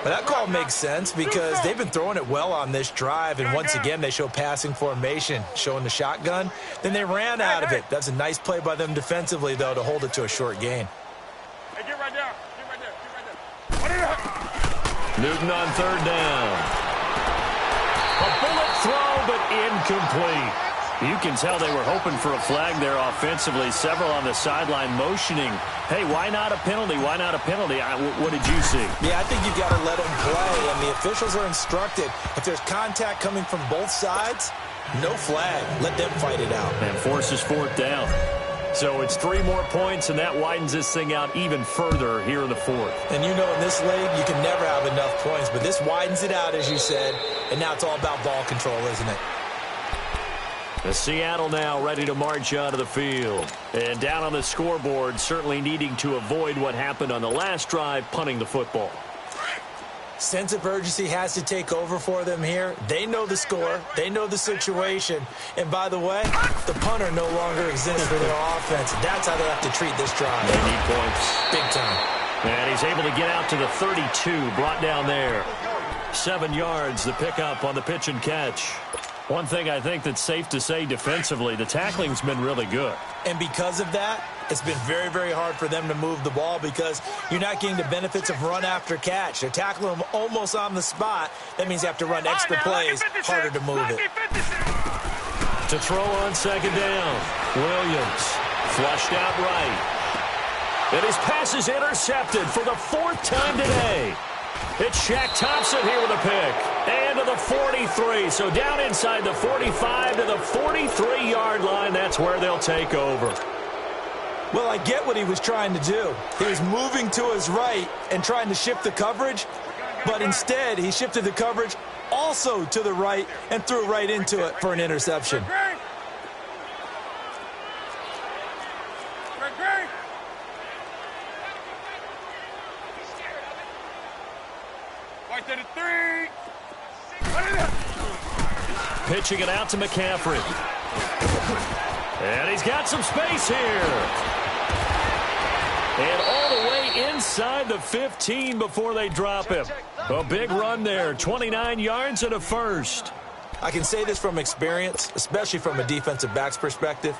Speaker 3: But that call makes sense because they've been throwing it well on this drive, and once again they show passing formation, showing the shotgun. Then they ran out of it. That's a nice play by them defensively, though, to hold it to a short gain.
Speaker 2: Hey, get right there.
Speaker 1: Newton on third down. A bullet throw, but incomplete. You can tell they were hoping for a flag there offensively. Several on the sideline motioning, hey, why not a penalty? Why not a penalty? What did you see?
Speaker 3: Yeah, I think you've got to let them play, and the officials are instructed. If there's contact coming from both sides, no flag. Let them fight it out.
Speaker 1: And forces fourth down. So it's 3 more points, and that widens this thing out even further here in the fourth.
Speaker 3: And you know in this league, you can never have enough points, but this widens it out, as you said, and now it's all about ball control, isn't it?
Speaker 1: The Seattle now ready to march out of the field. And down on the scoreboard, certainly needing to avoid what happened on the last drive, punting the football.
Speaker 3: Sense of urgency has to take over for them here. They know the score. They know the situation. And by the way, the punter no longer exists for their offense. That's how they have to treat this drive.
Speaker 1: They need points.
Speaker 3: Big time.
Speaker 1: And he's able to get out to the 32, brought down there. 7 yards, the pickup on the pitch and catch. One thing I think that's safe to say defensively, the tackling's been really good.
Speaker 3: And because of that, it's been very, very hard for them to move the ball because you're not getting the benefits of run after catch. They're tackling them almost on the spot. That means they have to run extra plays, harder to move it.
Speaker 1: To throw on second down, Williams flushed out right. And his pass is intercepted for the 4th time today. It's Shaq Thompson here with a pick. And to the 43. So down inside the 45 to the 43-yard line. That's where they'll take over.
Speaker 3: Well, I get what he was trying to do. He was moving to his right and trying to shift the coverage, but instead he shifted the coverage also to the right and threw right into it for an interception.
Speaker 1: Pitching it out to McCaffrey. And he's got some space here. And all the way inside the 15 before they drop him. A big run there, 29 yards and a first.
Speaker 3: I can say this from experience, especially from a defensive back's perspective.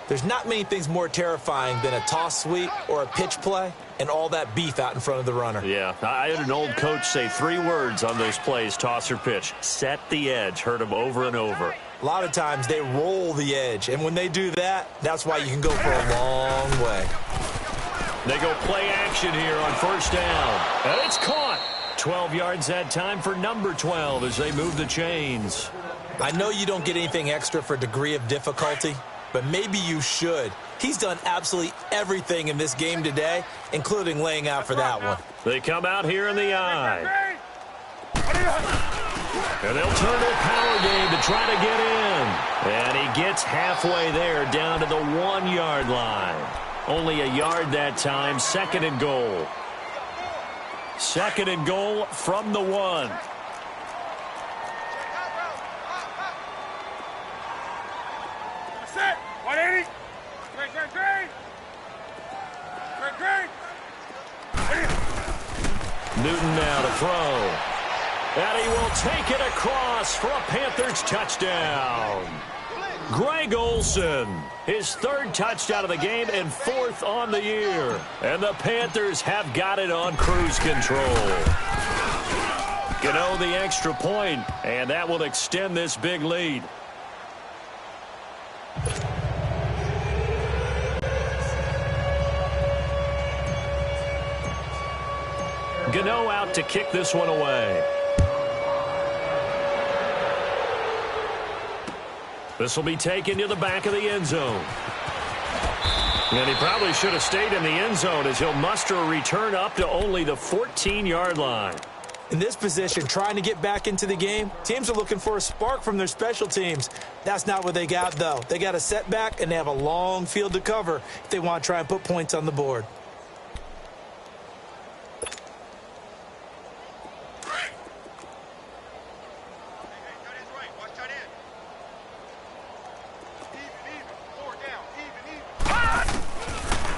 Speaker 3: There's not many things more terrifying than a toss sweep or a pitch play and all that beef out in front of the runner.
Speaker 1: Yeah, I had an old coach say 3 words on those plays, toss or pitch. Set the edge. Heard him over and over.
Speaker 3: A lot of times they roll the edge, and when they do that, that's why you can go for a long way.
Speaker 1: They go play action here on first down. And it's caught. 12 yards that time for number 12 as they move the chains.
Speaker 3: I know you don't get anything extra for degree of difficulty, but maybe you should. He's done absolutely everything in this game today, including laying out for that one.
Speaker 1: They come out here in the eye. And they'll turn to a power game to try to get in. And he gets halfway there down to the 1-yard line. Only a yard that time, 2nd and goal. 2nd and goal from the 1. Newton now to throw. And he will take it across for a Panthers touchdown. Greg Olsen, his 3rd touchdown of the game and 4th on the year. And the Panthers have got it on cruise control. Gano the extra point, and that will extend this big lead. Gano out to kick this one away. This will be taken to the back of the end zone. And he probably should have stayed in the end zone as he'll muster a return up to only the 14-yard line.
Speaker 3: In this position, trying to get back into the game, teams are looking for a spark from their special teams. That's not what they got, though. They got a setback, and they have a long field to cover if they want to try and put points on the board.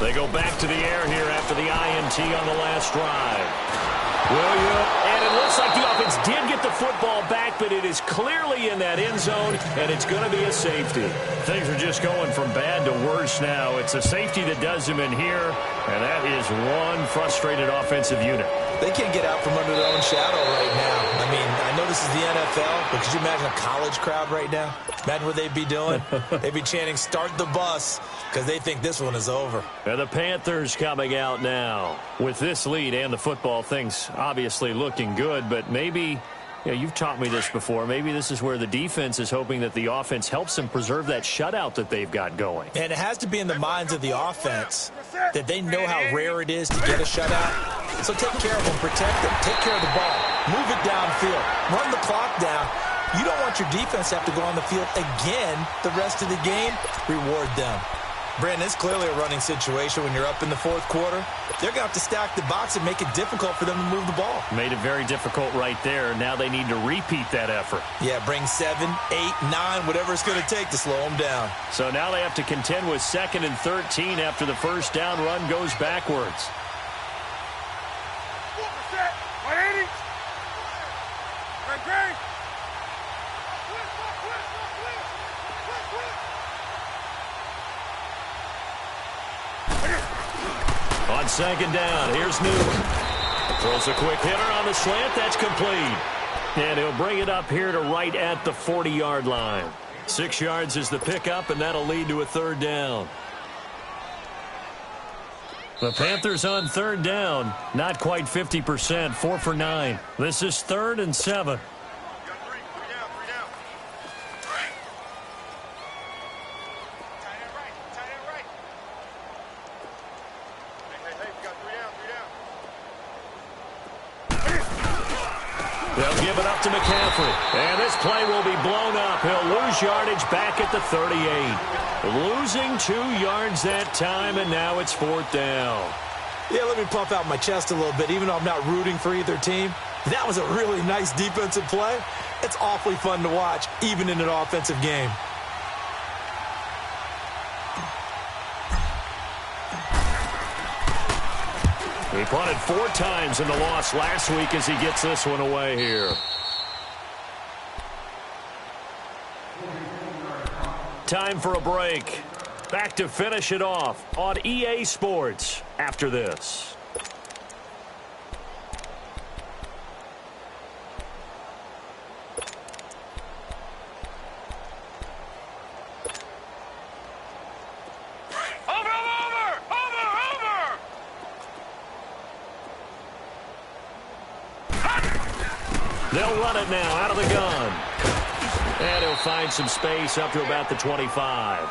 Speaker 1: They go back to the air here after the INT on the last drive. And it looks like the offense did get the football back, but it is clearly in that end zone, and it's going to be a safety. Things are just going from bad to worse now. It's a safety that does them in here, and that is one frustrated offensive unit.
Speaker 3: They can't get out from under their own shadow right now. I mean, I know this is the NFL, but could you imagine a college crowd right now? Imagine what they'd be doing. They'd be chanting, "Start the bus," because they think this one is over.
Speaker 1: And the Panthers coming out now. With this lead and the football, things obviously looking good, but maybe, you've taught me this before, maybe this is where the defense is hoping that the offense helps them preserve that shutout that they've got going.
Speaker 3: And it has to be in the minds of the offense that they know how rare it is to get a shutout. So take care of them, protect them, take care of the ball, move it downfield, run the clock down. You don't want your defense to have to go on the field again the rest of the game. Reward them. Brandon, it's clearly a running situation when you're up in the 4th quarter. They're going to have to stack the box and make it difficult for them to move the ball.
Speaker 1: Made it very difficult right there. Now they need to repeat that effort.
Speaker 3: Yeah, bring 7, 8, 9, whatever it's going to take to slow them down.
Speaker 1: So now they have to contend with 2nd and 13 after the first down run goes backwards. On 2nd down, here's Newton. Throws a quick hitter on the slant. That's complete. And he'll bring it up here to right at the 40-yard line. 6 yards is the pickup, and that'll lead to a 3rd down. The Panthers on 3rd down, not quite 50%, 4 for 9. This is 3rd and 7. They'll give it up to McCaffrey. And this play will be blown up. He'll lose yardage back at the 38. Losing 2 yards that time, and now it's 4th down.
Speaker 3: Yeah, let me puff out my chest a little bit, even though I'm not rooting for either team. That was a really nice defensive play. It's awfully fun to watch, even in an offensive game.
Speaker 1: He punted 4 times in the loss last week as he gets this one away here. Time for a break. Back to finish it off on EA Sports after this. They'll run it now out of the gun. And he'll find some space up to about the 25.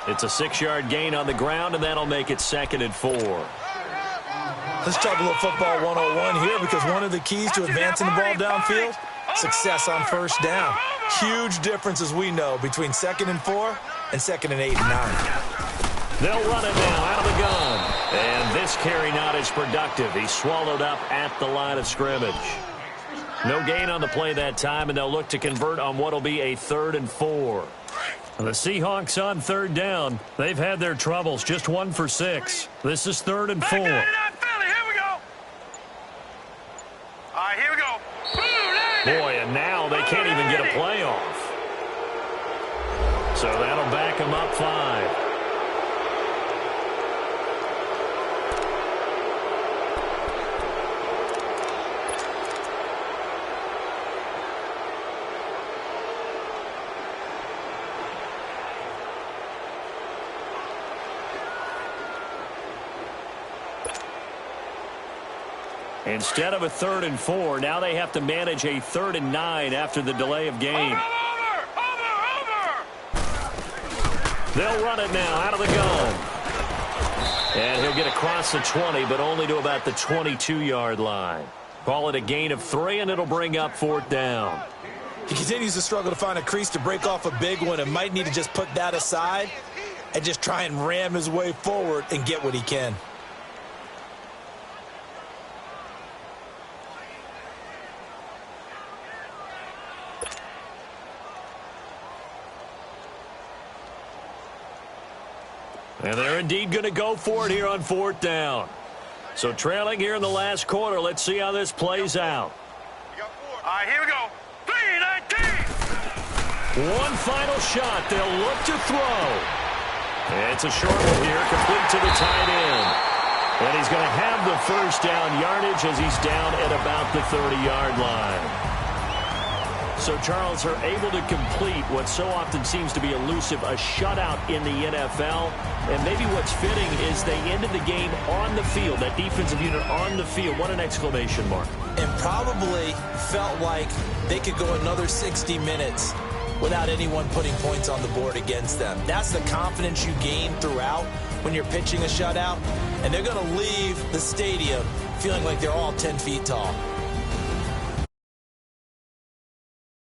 Speaker 1: It's a 6-yard gain on the ground, and that'll make it 2nd and 4.
Speaker 3: Let's talk a little football 101 here, because one of the keys to advancing the ball downfield, success on first down. Huge difference, as we know, between 2nd and 4 and 2nd and 8 and 9.
Speaker 1: They'll run it now out of the gun. And this carry not as productive. He's swallowed up at the line of scrimmage. No gain on the play that time, and they'll look to convert on what will be a 3rd and 4. The Seahawks on 3rd down. They've had their troubles, just 1 for 6. This is 3rd and 4.
Speaker 2: Here we go. All right, here we go.
Speaker 1: Boy, and now they can't even get a play off. So that'll back them up 5. Instead of a 3rd and 4, now they have to manage a 3rd and 9 after the delay of game. They'll run it now out of the gun. And he'll get across the 20, but only to about the 22-yard line. Call it a gain of 3, and it'll bring up 4th down.
Speaker 3: He continues to struggle to find a crease to break off a big one, and might need to just put that aside and just try and ram his way forward and get what he can.
Speaker 1: And they're indeed going to go for it here on 4th down. So trailing here in the last quarter. Let's see how this plays out.
Speaker 2: All right, here we go. 3-19.
Speaker 1: One final shot. They'll look to throw. It's a short one here, complete to the tight end. And he's going to have the first down yardage as he's down at about the 30-yard line. So, Charles, are able to complete what so often seems to be elusive, a shutout in the NFL. And maybe what's fitting is they ended the game on the field, that defensive unit on the field. What an exclamation mark.
Speaker 3: And probably felt like they could go another 60 minutes without anyone putting points on the board against them. That's the confidence you gain throughout when you're pitching a shutout. And they're going to leave the stadium feeling like they're all 10 feet tall.